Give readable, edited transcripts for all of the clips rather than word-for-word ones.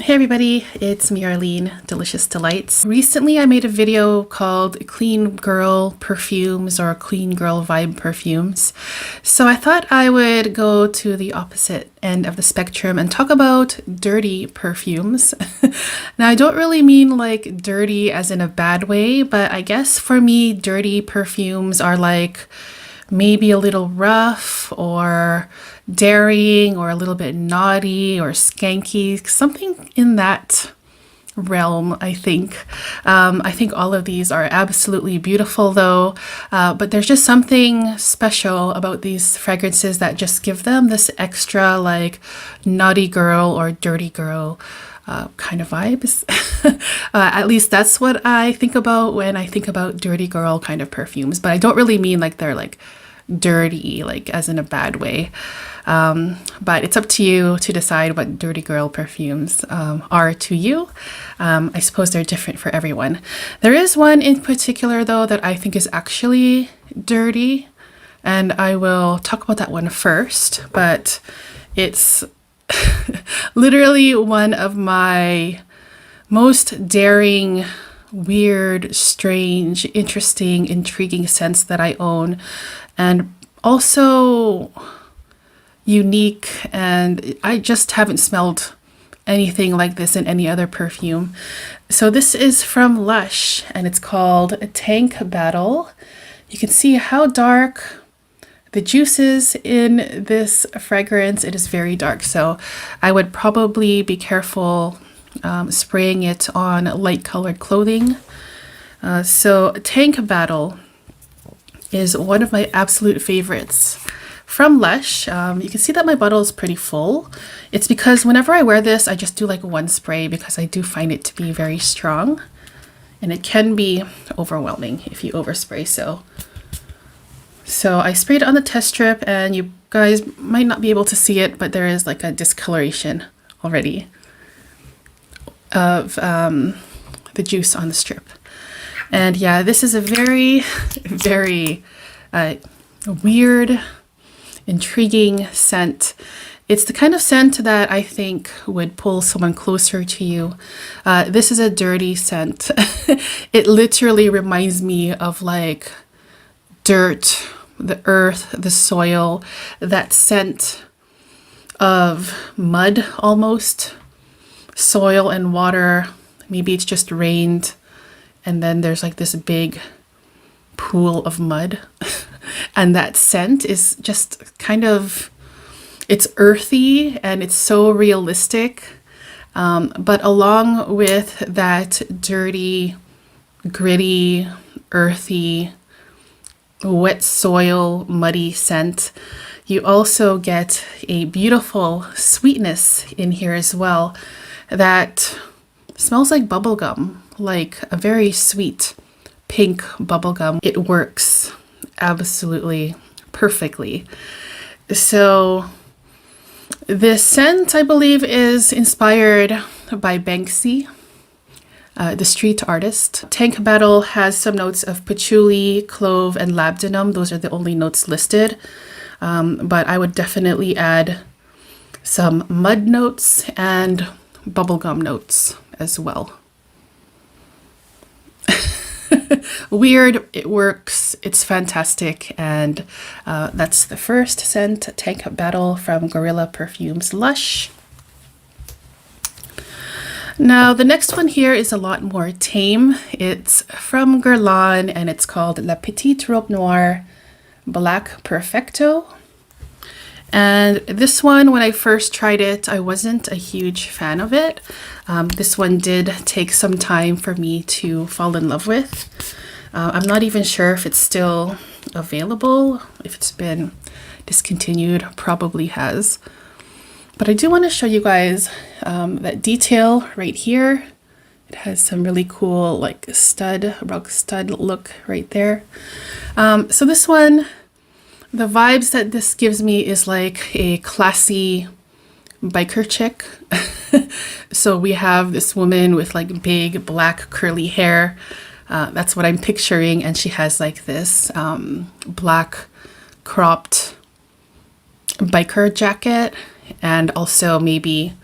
Hey everybody, it's me Arlene, Delicious Delights. Recently I made a video called Clean Girl Perfumes or Clean Girl Vibe Perfumes. So I thought I would go to the opposite end of the spectrum and talk about dirty perfumes. Now I don't really mean like dirty as in a bad way, but I guess for me dirty perfumes are like maybe a little rough or daring or a little bit naughty or skanky, something in that realm, I think. I think all of these are absolutely beautiful though, but there's just something special about these fragrances that just give them this extra like naughty girl or dirty girl kind of vibes. At least that's what I think about when I think about dirty girl kind of perfumes, but I don't really mean like they're like dirty, like as in a bad way. But it's up to you to decide what dirty girl perfumes are to you. I suppose they're different for everyone. There is one in particular though that I think is actually dirty, and I will talk about that one first, but it's literally one of my most daring, weird, strange, interesting, intriguing scents that I own, and also unique, and I just haven't smelled anything like this in any other perfume. So this is from Lush and it's called Tank Battle. You can see how dark the juice is in this fragrance. It is very dark, so I would probably be careful spraying it on light colored clothing. So Tank Battle is one of my absolute favorites from Lush. You can see that my bottle is pretty full. It's because whenever I wear this, I just do like one spray because I do find it to be very strong, and it can be overwhelming if you overspray. So I sprayed it on the test strip, and you guys might not be able to see it, but there is like a discoloration already of the juice on the strip. And yeah, this is a very, very weird, intriguing scent. It's the kind of scent that I think would pull someone closer to you. This is a dirty scent. It literally reminds me of like dirt, the earth, the soil, that scent of mud almost, soil and water. Maybe it's just rained and then there's like this big pool of mud. And that scent is just kind of, it's earthy and it's so realistic. But along with that dirty, gritty, earthy, wet soil, muddy scent, you also get a beautiful sweetness in here as well that smells like bubblegum, like a very sweet pink bubblegum. It works absolutely perfectly. So this scent, I believe, is inspired by Banksy, the street artist. Tank Battle has some notes of patchouli, clove, and labdanum. Those are the only notes listed. But I would definitely add some mud notes and bubblegum notes as well. Weird, it works, it's fantastic, and that's the first scent, Tank Battle from Gorilla Perfumes Lush. Now the next one here is a lot more tame. It's from Guerlain and it's called La Petite Robe Noire Black Perfecto. And this one, when I first tried it, I wasn't a huge fan of it. This one did take some time for me to fall in love with. I'm not even sure if it's still available, if it's been discontinued, probably has. But I do want to show you guys that detail right here. It has some really cool like stud, rug stud look right there. So this one, the vibes that this gives me is like a classy biker chick. So we have this woman with like big black curly hair. That's what I'm picturing. And she has like this black cropped biker jacket and also maybe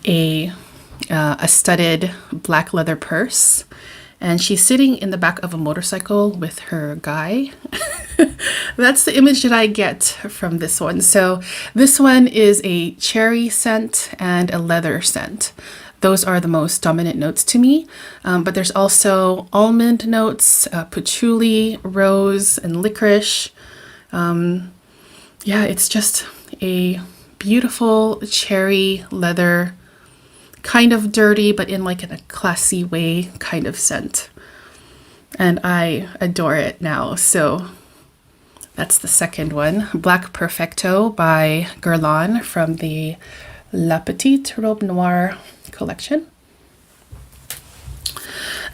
a studded black leather purse. And she's sitting in the back of a motorcycle with her guy. That's the image that I get from this one. So this one is a cherry scent and a leather scent. Those are the most dominant notes to me. But there's also almond notes, patchouli, rose, and licorice. Yeah, it's just a beautiful cherry leather, kind of dirty, but in like in a classy way kind of scent. And I adore it now. So that's the second one. Black Perfecto by Guerlain from the La Petite Robe Noire collection.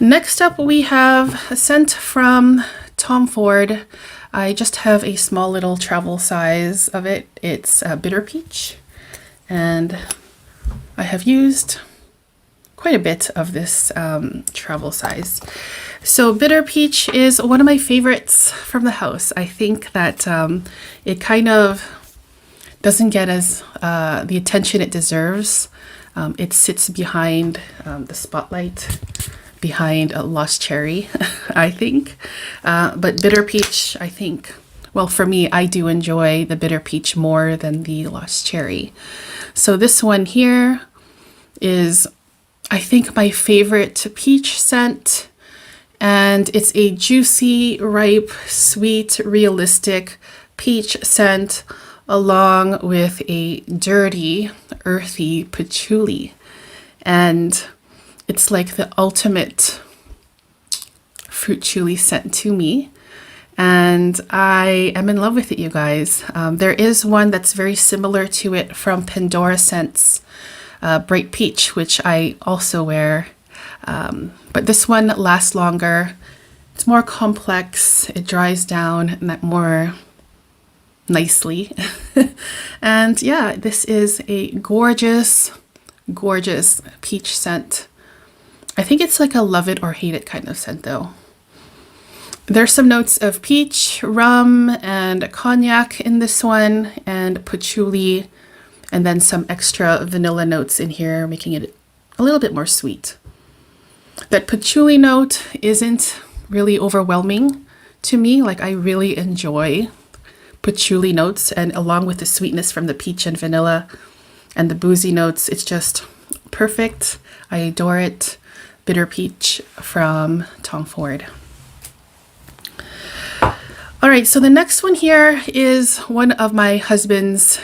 Next up, we have a scent from Tom Ford. I just have a small little travel size of it. It's Bitter Peach, and I have used quite a bit of this travel size. So Bitter Peach is one of my favorites from the house. I think that it kind of doesn't get as the attention it deserves. It sits behind the spotlight, behind a Lost Cherry, I think. But Bitter Peach, I think, well, for me, I do enjoy the Bitter Peach more than the Lost Cherry. So this one here is, I think, my favorite peach scent. And it's a juicy, ripe, sweet, realistic peach scent along with a dirty, earthy patchouli. And it's like the ultimate fruit chili scent to me. And I am in love with it, you guys. There is one that's very similar to it from Pandora Scents, Bright Peach, which I also wear. But this one lasts longer. It's more complex. It dries down more nicely. And yeah, this is a gorgeous, gorgeous peach scent. I think it's like a love it or hate it kind of scent though. There's some notes of peach, rum, and cognac in this one, and patchouli, and then some extra vanilla notes in here, making it a little bit more sweet. That patchouli note isn't really overwhelming to me. Like, I really enjoy patchouli notes, and along with the sweetness from the peach and vanilla and the boozy notes, it's just perfect. I adore it. Bitter Peach from Tom Ford. All right, so the next one here is one of my husband's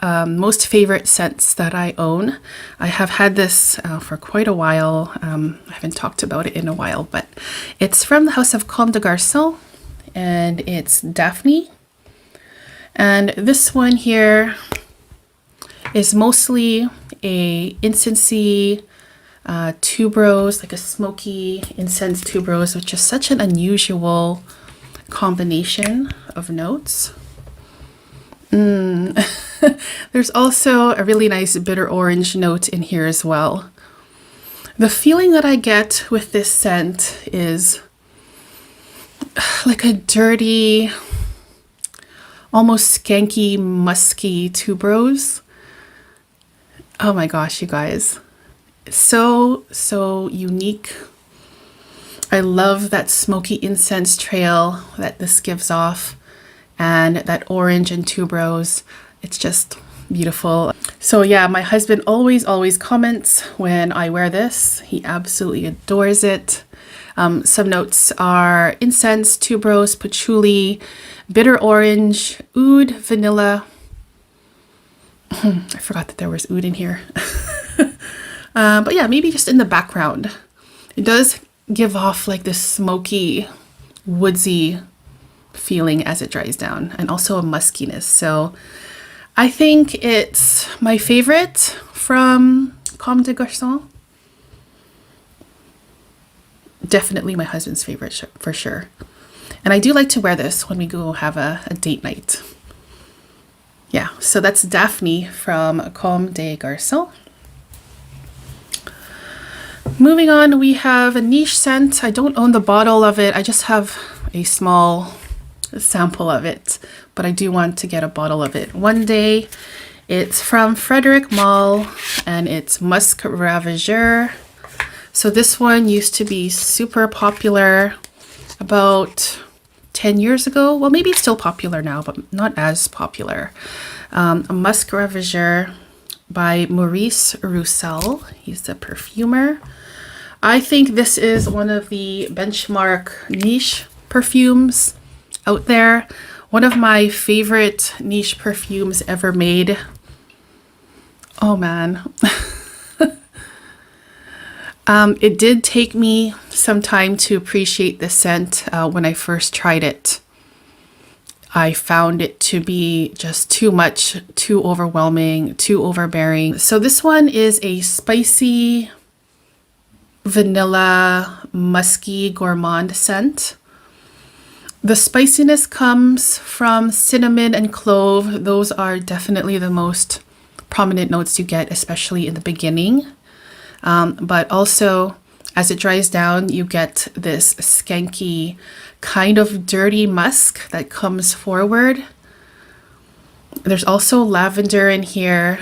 most favorite scents that I own. I have had this for quite a while. I haven't talked about it in a while, but it's from the house of Comme des Garçons, and it's Daphne. And this one here is mostly a incensey tuberose, like a smoky incense tuberose, which is such an unusual combination of notes. There's also a really nice bitter orange note in here as well. The feeling that I get with this scent is like a dirty, almost skanky, musky tuberose. Oh my gosh, you guys. So unique. I love that smoky incense trail that this gives off, and that orange and tuberose. It's just beautiful. So yeah, my husband always comments when I wear this. He absolutely adores it. Some notes are incense, tuberose, patchouli, bitter orange, oud, vanilla. I forgot that there was oud in here. But yeah, maybe just in the background. It does give off like this smoky, woodsy feeling as it dries down, and also a muskiness. So I think it's my favorite from Comme des Garçons. Definitely my husband's favorite for sure. And I do like to wear this when we go have a date night. Yeah, so that's Daphne from Comme des Garçons. Moving on, we have a niche scent. I don't own the bottle of it. I just have a small sample of it, but I do want to get a bottle of it one day. It's from Frederic Malle and it's Musk Ravageur. So this one used to be super popular about 10 years ago. Well, maybe it's still popular now, but not as popular. Musk Ravageur by Maurice Roussel. He's the perfumer. I think this is one of the benchmark niche perfumes out there. One of my favorite niche perfumes ever made. Oh man. It did take me some time to appreciate the scent when I first tried it. I found it to be just too much, too overwhelming, too overbearing. So this one is a spicy, vanilla, musky, gourmand scent. The spiciness comes from cinnamon and clove. Those are definitely the most prominent notes you get, especially in the beginning. But also, as it dries down, you get this skanky, kind of dirty musk that comes forward. There's also lavender in here.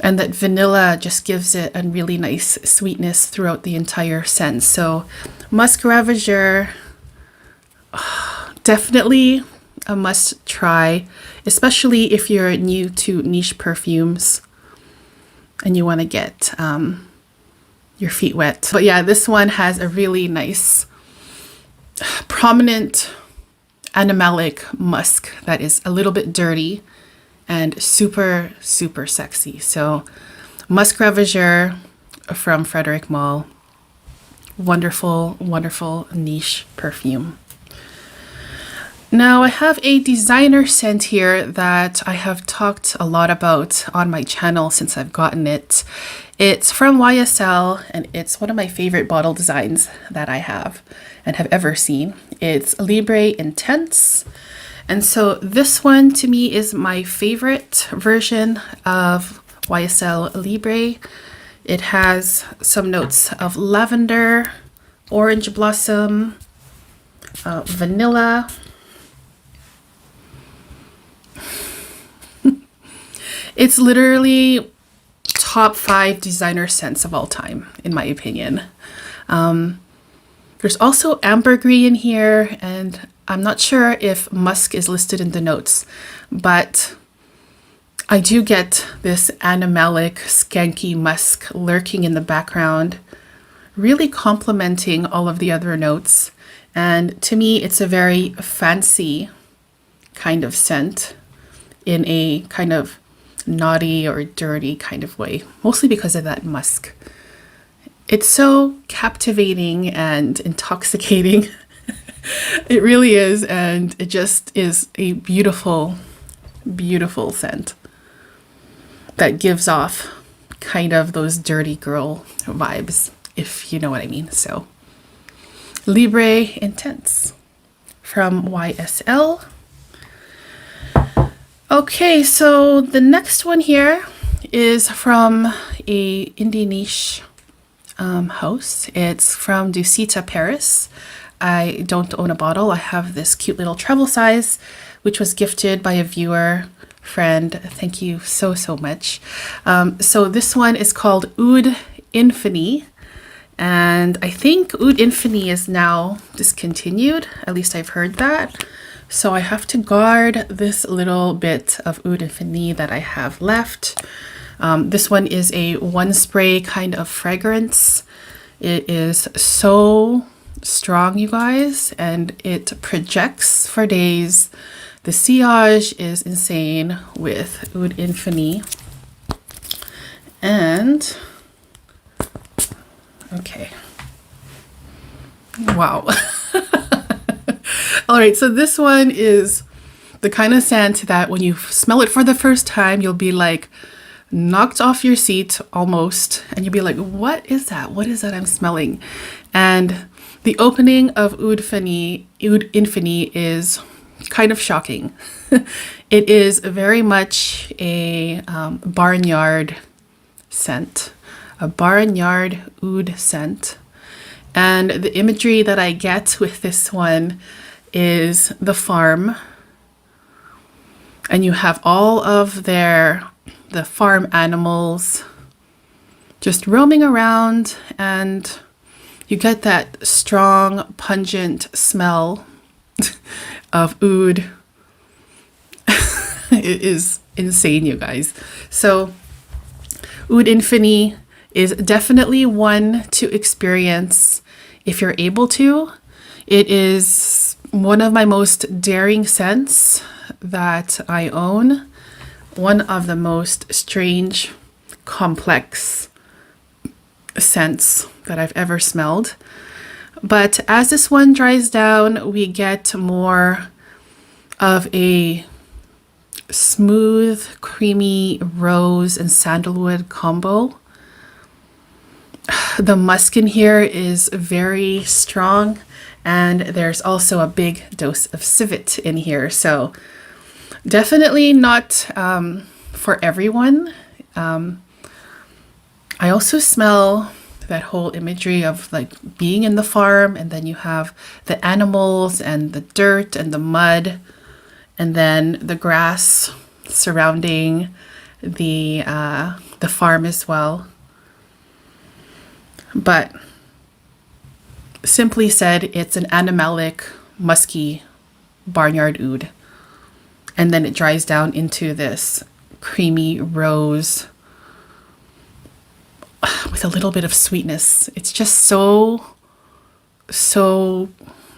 And that vanilla just gives it a really nice sweetness throughout the entire scent. So, Musk Ravageur, definitely a must try, especially if you're new to niche perfumes and you want to get your feet wet. But yeah, this one has a really nice, prominent animalic musk that is a little bit dirty and super, super sexy. So Musk Ravageur from Frederic Malle. Wonderful, wonderful niche perfume. Now I have a designer scent here that I have talked a lot about on my channel since I've gotten it. It's from YSL and it's one of my favorite bottle designs that I have and have ever seen. It's Libre Intense. And so this one to me is my favorite version of YSL Libre. It has some notes of lavender, orange blossom, vanilla. It's literally top 5 designer scents of all time, in my opinion. There's also ambergris in here, and I'm not sure if musk is listed in the notes, but I do get this animalic, skanky musk lurking in the background, really complementing all of the other notes. And to me, it's a very fancy kind of scent in a kind of naughty or dirty kind of way, mostly because of that musk. It's so captivating and intoxicating. It really is, and it just is a beautiful, beautiful scent that gives off kind of those dirty girl vibes, if you know what I mean. So Libre Intense from YSL. Okay, so the next one here is from a indie niche house. It's from Dusita Paris. I don't own a bottle. I have this cute little travel size, which was gifted by a viewer friend. Thank you so, so much. So this one is called Oud Infiny. And I think Oud Infiny is now discontinued. At least I've heard that. So I have to guard this little bit of Oud Infiny that I have left. This one is a one spray kind of fragrance. It is so strong, you guys, and it projects for days. The sillage is insane with Oud Infiny. And, okay. Wow. All right, so this one is the kind of scent that when you smell it for the first time, you'll be like knocked off your seat almost, and you'll be like, what is that? What is that I'm smelling? And the opening of Oud Infiny is kind of shocking. It is very much a barnyard scent, a barnyard oud scent. And the imagery that I get with this one is the farm. And you have all of the farm animals just roaming around, and you get that strong, pungent smell of oud. It is insane, you guys. So Oud Infiny is definitely one to experience if you're able to. It is one of my most daring scents that I own. One of the most strange, complex scents that I've ever smelled. But as this one dries down, we get more of a smooth, creamy rose and sandalwood combo. The musk in here is very strong, and there's also a big dose of civet in here. So definitely not for everyone. I also smell that whole imagery of like being in the farm, and then you have the animals and the dirt and the mud, and then the grass surrounding the farm as well. But simply said, it's an animalic, musky barnyard oud. And then it dries down into this creamy rose with a little bit of sweetness. It's just so,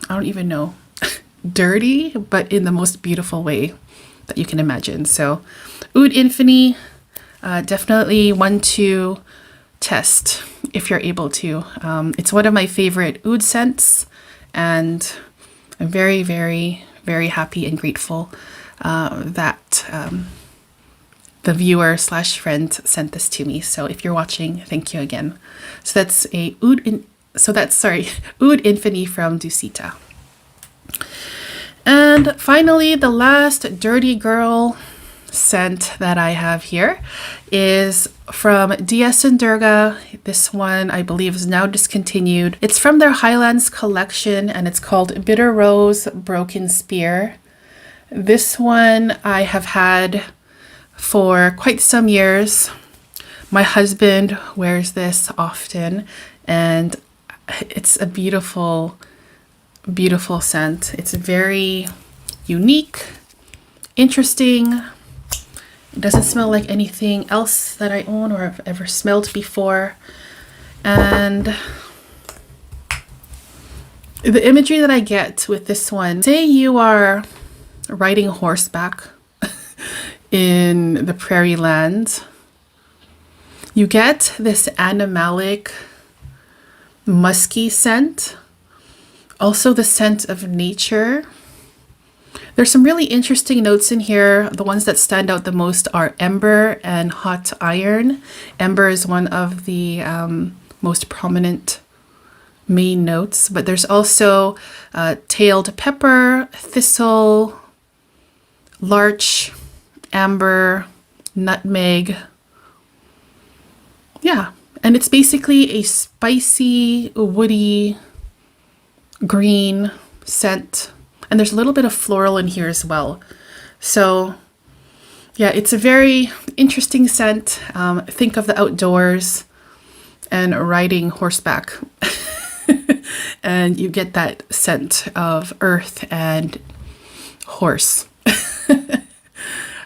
I don't even know, dirty, but in the most beautiful way that you can imagine. So Oud Infiny, definitely one to test if you're able to. It's one of my favorite oud scents, and I'm very, very, very happy and grateful that the viewer slash friend sent this to me. So if you're watching, thank you again. So that's Oud Infiny from Dusita. And finally, the last dirty girl scent that I have here is from DS and Durga. This one I believe is now discontinued. It's from their Highlands collection, and it's called Bitter Rose Broken Spear. This one I have had for quite some years. My husband wears this often, and it's a beautiful, beautiful scent. It's very unique, interesting. It doesn't smell like anything else that I own or have ever smelled before. And the imagery that I get with this one, say you are riding horseback in the prairie land, you get this animalic, musky scent. Also the scent of nature. There's some really interesting notes in here. The ones that stand out the most are ember and hot iron. Ember is one of the most prominent main notes, but there's also tailed pepper, thistle, larch, amber, nutmeg. Yeah, and it's basically a spicy, woody, green scent. And there's a little bit of floral in here as well. So yeah, it's a very interesting scent. Think of the outdoors and riding horseback. And you get that scent of earth and horse.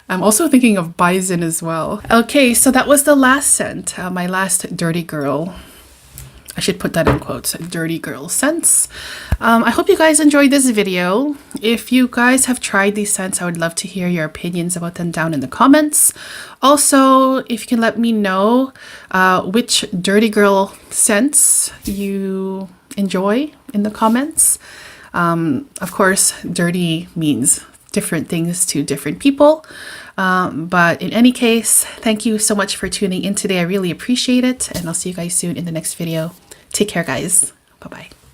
I'm also thinking of bison as well. Okay, so that was the last scent, my last dirty girl. I should put that in quotes, dirty girl scents. I hope you guys enjoyed this video. If you guys have tried these scents, I would love to hear your opinions about them down in the comments. Also, if you can let me know which dirty girl scents you enjoy in the comments. Of course, dirty means different things to different people. But in any case, thank you so much for tuning in today. I really appreciate it. And I'll see you guys soon in the next video. Take care, guys. Bye-bye.